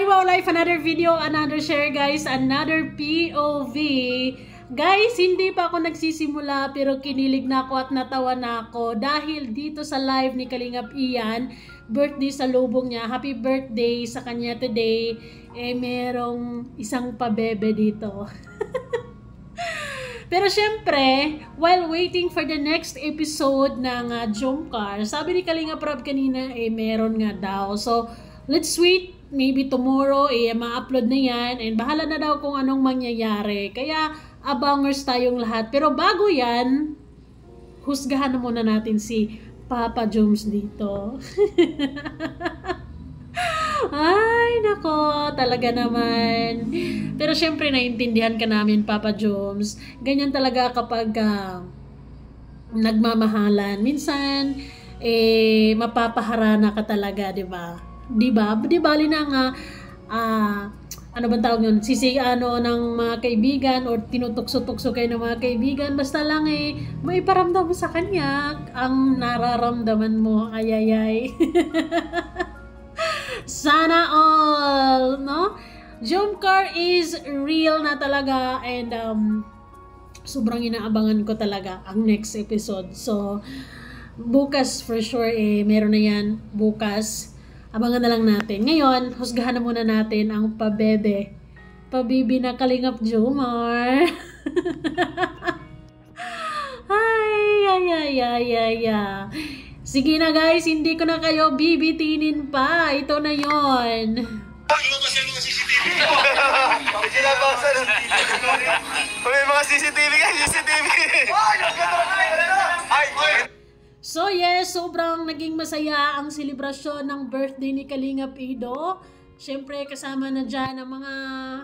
Hi, wow, life, another video, another share guys, another POV. Guys, hindi pa ako nagsisimula pero kinilig na ako at natawa na ako dahil dito sa live ni Kalingap Ian, birthday sa lubong niya. Happy birthday sa kanya today. Merong isang pabebe dito. Pero syempre, while waiting for the next episode ng Jomcar, sabi ni Kalingap Rob kanina, meron nga daw. So, let's wait. Maybe tomorrow, ma-upload na yan. And bahala na daw kung anong mangyayari. Kaya, abangers tayong lahat. Pero bago yan, husgahan na muna natin si Papa Joms dito. Ay, nako, talaga naman. Pero syempre, naiintindihan ka namin, Papa Joms. Ganyan talaga kapag nagmamahalan. Minsan, mapapaharana ka talaga, di ba? Di bali na nga ano bang tawag yun? Ng mga kaibigan or tinutukso-tukso kayo ng mga kaibigan, basta lang may paramdam mo sa kanya ang nararamdaman mo. Ayayay. Sana all, no? Jomcar is real na talaga and sobrang inaabangan ko talaga ang next episode. So bukas for sure meron na yan bukas. Abangan na lang natin. Ngayon, husgahan na muna natin ang pabebe. Pabibi na Kalingap Jomar. Ay. Sige na guys, hindi ko na kayo bibitinin pa. Ito na yon. May mga CCTV ka, CCTV. So yes, sobrang naging masaya ang selebrasyon ng birthday ni Kalingap Ido. Siyempre kasama na dyan ang mga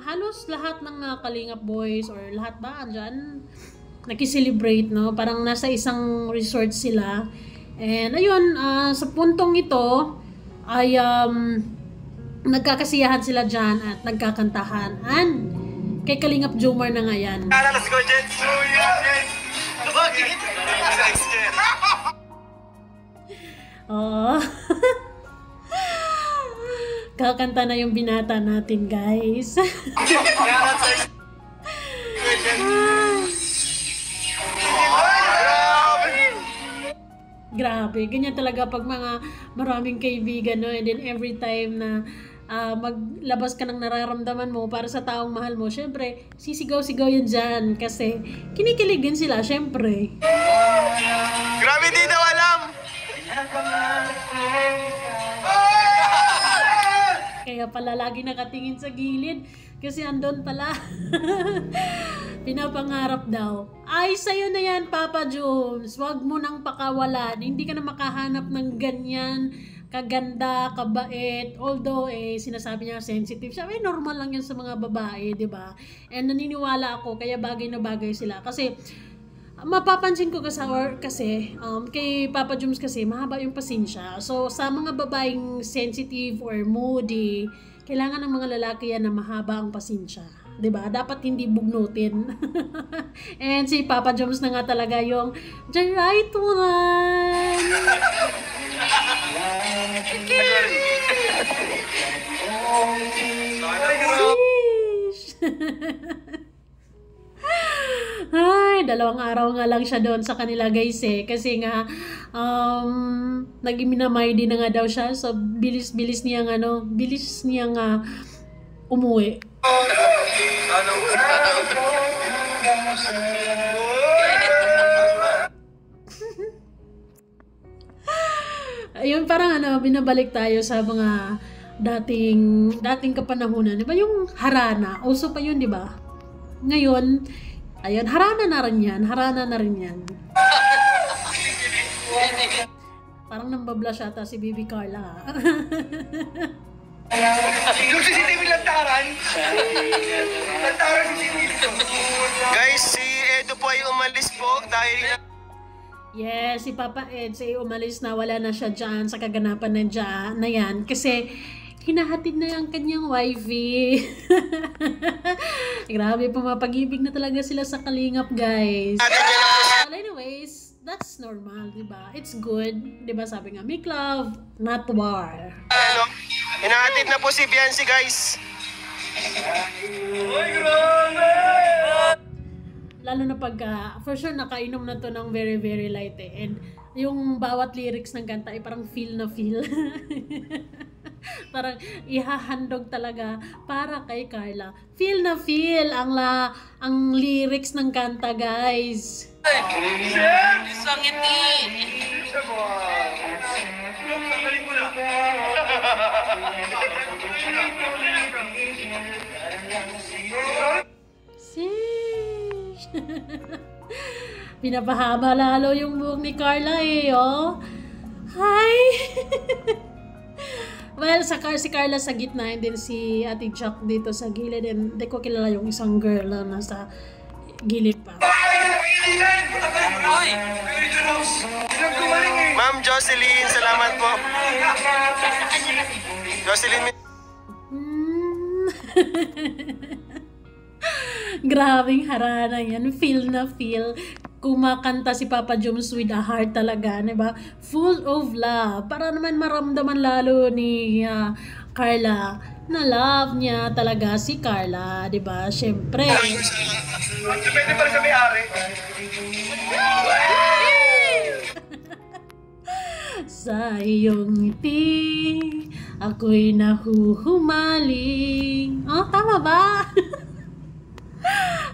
halos lahat ng Kalingap boys or lahat ba andyan nakiselebrate, no? Parang nasa isang resort sila. And ayun, sa puntong ito ay nagkakasiyahan sila dyan at nagkakantahan. And kay Kalingap Jomar na nga yan. Let's go, Jets! Oh. Kakanta na yung binata natin, guys. Grabe, ganyan talaga pag mga maraming kaibigan, no? And then every time na maglabas ka ng nararamdaman mo para sa taong mahal mo, syempre, sisigaw-sigaw yan dyan kasi kinikilig din sila, syempre. Grabe, di daw alam! Kaya pala lagi nakatingin sa gilid kasi andon pala. Pinapangarap daw. Ay, sa'yo na yan, Papa Joms. Huwag mo nang pakawalan. Hindi ka na makahanap ng ganyan kaganda, kabait. Although, sinasabi niya sensitive siya. Normal lang yan sa mga babae, di ba? And naniniwala ako, kaya bagay na bagay sila. Kasi, mapapansin ko kasi kay Papa Joms kasi mahaba yung pasensya. So sa mga babaeng sensitive or moody, kailangan ng mga lalaki yan na mahaba ang pasensya. 'Di ba? Dapat hindi bugnutin. And si Papa Joms na nga talaga yung the right one. Ay, 2 araw nga lang siya doon sa kanila guys kasi nga nag-iminamay din na nga daw siya, so bilis niya umuwi. Ayun, parang binabalik tayo sa mga dating kapanahunan, di ba, yung harana, uso pa yun, di ba? Ngayon, ayun, harana na rin yan. Parang nambablush ata si Baby Carla. Yung CCTV lantaran. Lantaran CCTV. Guys, si Edo po ay umalis po dahil yes, si Papa Ed ay umalis na, wala na siya dyan sa kaganapan na yan kasi hinahatid na yung kanyang wifey. Grabe, pumapag-ibig na talaga sila sa Kalingap, guys. Well, anyways, that's normal, di ba? It's good, di ba? Sabi nga, make love, not war. Ano? Inaatid na po si Biancy, guys. Lalo na pag, for sure, nakainom na to ng very, very light eh. And yung bawat lyrics ng kanta ay parang feel na feel. Parang ihahandog talaga para kay Carla. Feel na feel ang lyrics ng kanta, guys. Isang ngiti. Pinapahaba lalo yung buhok ni Carla eh, oh. Hi! Well, si Carla sa gitna and then si Ate Jack dito sa gilid, and di ko kilala yung isang girl na nasa gilid pa. Ma'am Jocelyn, salamat po. Jocelyn, Grabing harana yan. Feel na feel. Kumakanta si Papa Joms with a heart talaga, diba? Full of love. Para naman maramdaman lalo ni Carla na love niya talaga si Carla, diba? Siyempre. depende pa rin sa may-ari. Sa iyong ngiti, ako'y nahuhumaling. Oh, tama ba?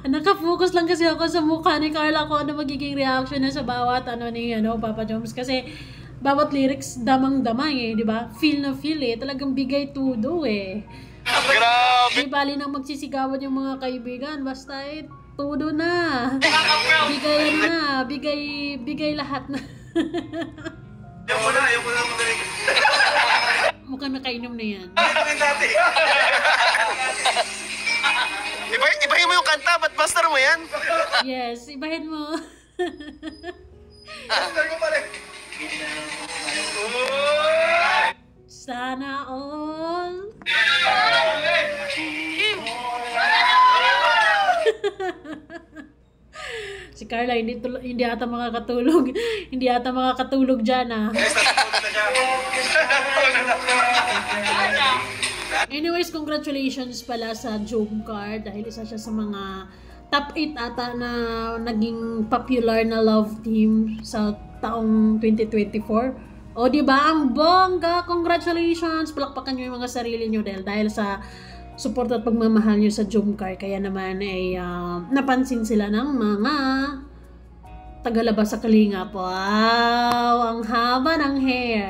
Nakafocus lang kasi ako sa mukha ni Carla ko ano magiging reaction na sa bawat ni Papa Joms, kasi bawat lyrics damang-dama eh, di ba? Feel na feel eh, talagang bigay tudo eh. Grabe. Di bali nang magsisigawan yung mga kaibigan, basta tudo na. Bigay na, bigay lahat na. Ayaw mo na magaling. Mukhang nakainom na yan. Ibahin mo yung kanta, ba't master mo yan? Yes, ibahin mo. Master mo pala. Sana all. Si Carla hindi ata makakatulog. Hindi ata makakatulog diyan ah. Anyways, congratulations pala sa Jomcar dahil isa siya sa mga top 8 ata na naging popular na love team sa taong 2024. O di ba ang bongga? Congratulations! Palakpakan niyo yung mga sarili niyo dahil sa support at pagmamahal niyo sa Jomcar. Kaya naman ay napansin sila ng mga tagalabas sa Kalinga. Wow! Ang haba ng hair.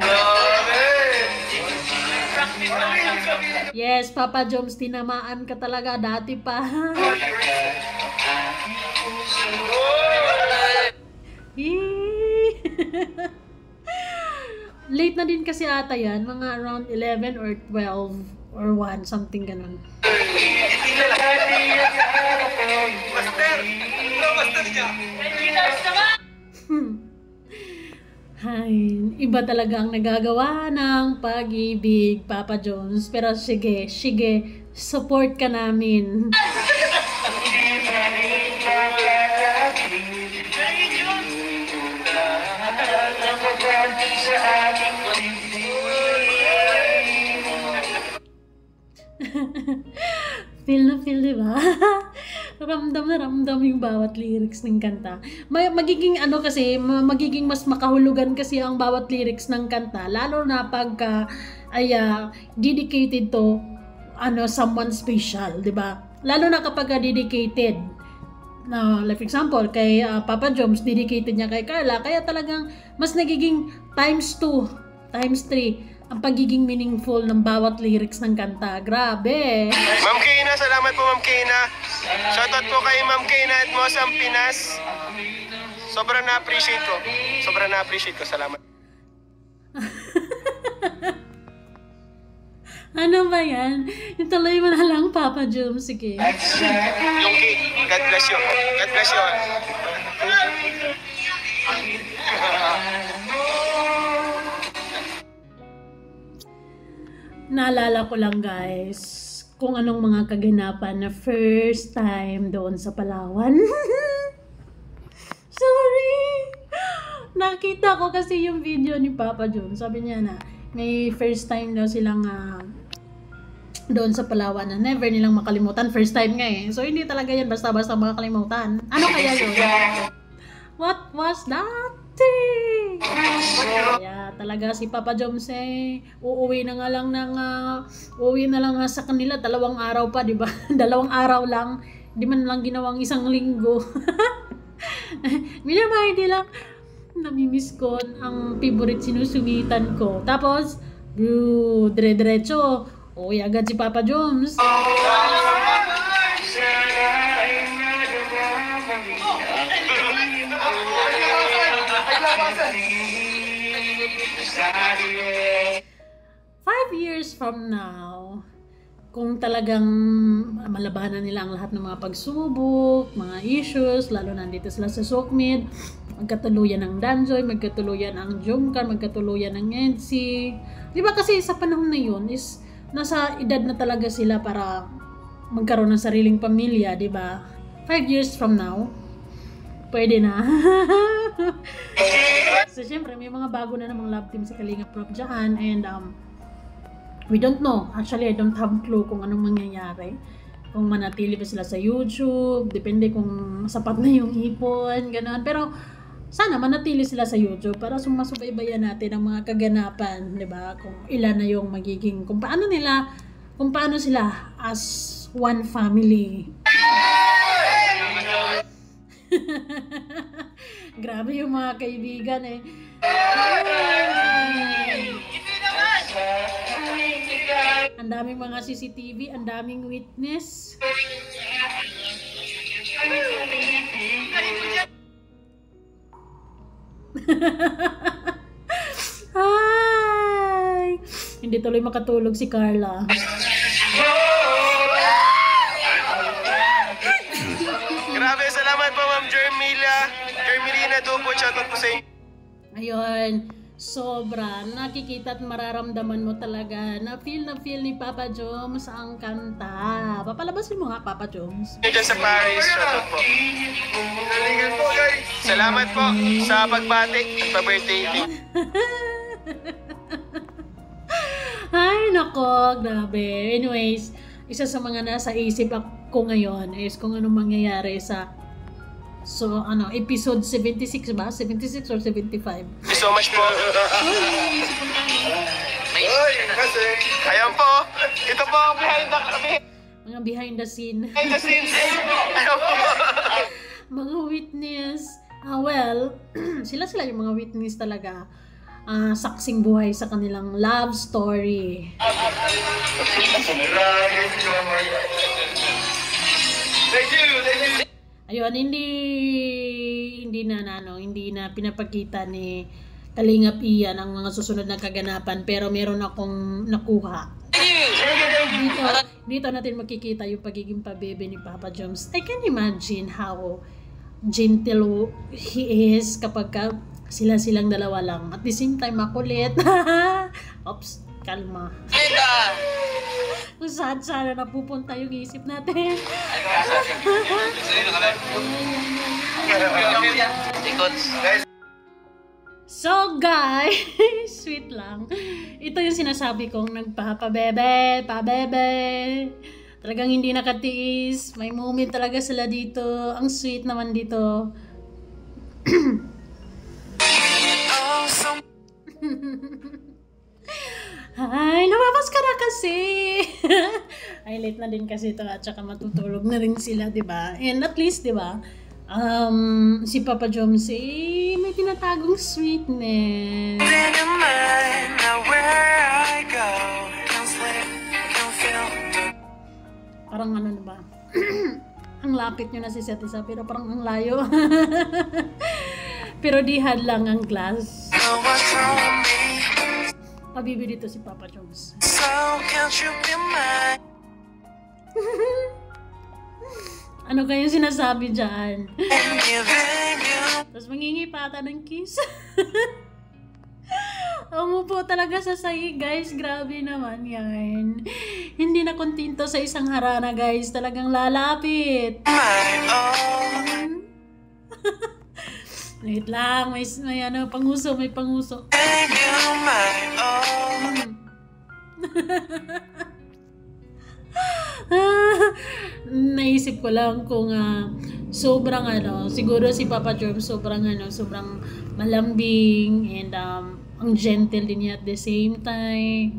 Yes, Papa Joms, tinamaan ka talaga dati pa. Late na din kasi ata yan, mga around 11 or 12 or 1, something ganun. Ay, iba talaga ang nagagawa ng pag-ibig, Papa Joms. Pero sige, support ka namin. Feel na feel, diba? Ramdam na ramdam yung bawat lyrics ng kanta. Magiging magiging mas makahulugan kasi ang bawat lyrics ng kanta, lalo na pagka dedicated to someone special, 'di ba? Lalo na kapag dedicated. Like for example, kay Papa Joms, dedicated niya kay Carla, kaya talagang mas nagiging times 2, times 3 ang pagiging meaningful ng bawat lyrics ng kanta. Grabe! Ma'am Kayna, salamat po Ma'am Kayna. Shoutout po kay Ma'am Kayna at Mosam Pinas. Sobrang na-appreciate ko. Salamat. Ano ba yan? Ituloy mo na lang, Papa Joms. Sige. Yung cake. God bless you. God bless you all. Naalala ko lang guys, kung anong mga kaganapan na first time doon sa Palawan. Sorry! nakita ko kasi yung video ni Papa John. Sabi niya na may first time daw silang doon sa Palawan na never nilang makalimutan. First time nga eh. So hindi talaga yan basta-basta makakalimutan. Ano kaya yun? What was that thing? Kaya talaga si Papa Joms uuwi na lang sa kanila 2 araw pa, di ba? 2 araw lang. Di man lang ginawang 1 linggo. Minamay lang namimiss ko ang favorite sinusumitan ko. Tapos, dire-diretso. Uy, agad si Papa Joms. Five years from now, kung talagang malabanan nila ang lahat ng mga pagsubok, mga issues, lalo nandito sila sa Sukmid, magkatuluyan ng Danjoy, magkatuluyan ang Jungkan, magkatuluyan ng Edsi. Di ba kasi sa panahon na yun is nasa edad na talaga sila para magkaroon ng sariling pamilya, di ba? 5 years from now, pwede na. So, syempre, may mga bago na namang love team sa Kalingap Prop dyan, and we don't know. Actually, I don't have clue kung anong mangyayari. Kung manatili ba sila sa YouTube, depende kung sapat na yung ipon, gano'n. Pero, sana manatili sila sa YouTube para sumasubaybayan natin ang mga kaganapan, di ba? Kung ilan na yung magiging, kung paano sila as one family. Grabe yung mga kaibigan eh. Ang daming mga CCTV, ang daming witness. Hi! Hindi tuloy makatulog si Carla. Grabe, salamat po Ma'am Jermelina Dupo, shoutout po sa inyo. Ayun, sobra nakikita at mararamdaman mo talaga na feel ni Papa Joms ang kanta. Papalabasin mo nga, Papa Joms. Diyan sa Paris, shoutout po. Salamat po sa pagbati at pa-birthday. Ay, nako, grabe. Anyways, isa sa mga nasa isip ako ngayon is kung anong mangyayari sa episode 76 ba? 76 or 75? Thank you so much po. Ayan po. Ito po ang Mga behind the scene. Ayan po. Mga witness. Well, sila yung mga witness talaga. Saksing buhay sa kanilang love story. Ayun, hindi na pinapakita ni Kalingap Ian ang mga susunod na kaganapan, pero meron akong nakuha. Dito natin makikita yung pagiging pabebe ni Papa Joms. I can imagine how gentle he is kapag silang dalawa lang. At the same time, makulit. Oops, kalma. Kung saan sana napupunta yung isip natin. So guys, sweet lang. Ito yung sinasabi kong nagpapabebe, pabebe. Talagang hindi nakatiis. May moment talaga sila dito. Ang sweet naman dito. Ay, lumabas ka na kasi. Ay, late na din kasi ito at saka matutulog na rin sila, diba? And at least, diba, si Papa Joms may tinatagong sweetness. Parang ano, diba? Ang lapit nyo na si Seth isa, pero parang ang layo. Pero di hadlang ang glass. Pabibi dito si Papa Joms. Ano kayong sinasabi dyan? Tapos mangingipata ng kiss. Umupo talaga sa sahig, guys. Grabe naman yan. Hindi na kontento sa isang harana, guys. Talagang lalapit. Wait lang, may ano, panguso, may panguso. Naisip ko lang kung sobrang ano, siguro si Papa Job sobrang malambing and ang gentle din niya at the same time.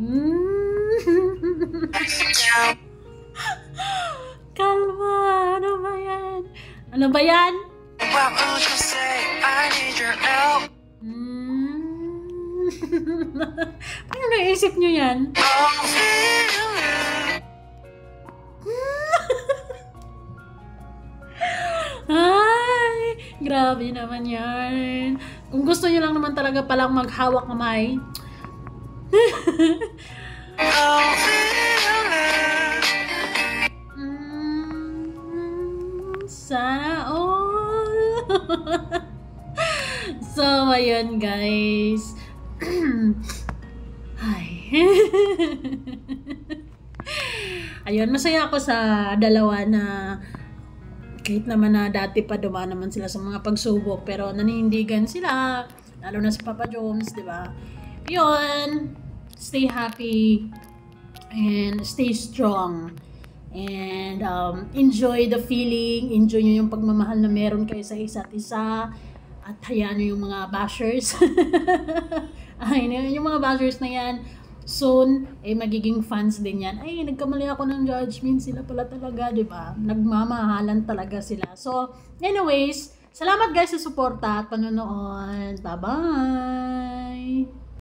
Kalma, ano ba yan? Ano ba yan? Paano naisip niyo yan? Ay, grabe naman yan. Kung gusto niyo lang naman talaga palang maghawak kamay. Sana all. So, ayun guys. Ay. Ayun, masaya ako sa dalawa na kahit naman na dati pa dumaan naman sila sa mga pagsubok pero nanindigan sila, lalo na si Papa Jones, di ba? Yun, stay happy and stay strong and enjoy the feeling, enjoy nyo yung pagmamahal na meron kayo sa isa't isa at hayaan nyo yung mga bashers. Ay, yung mga bashers na yan, soon, magiging fans din yan. Ay, nagkamali ako ng judgment. Sila pala talaga, di ba? Nagmamahalan talaga sila. So, anyways, salamat guys sa suporta at panonood. Bye-bye!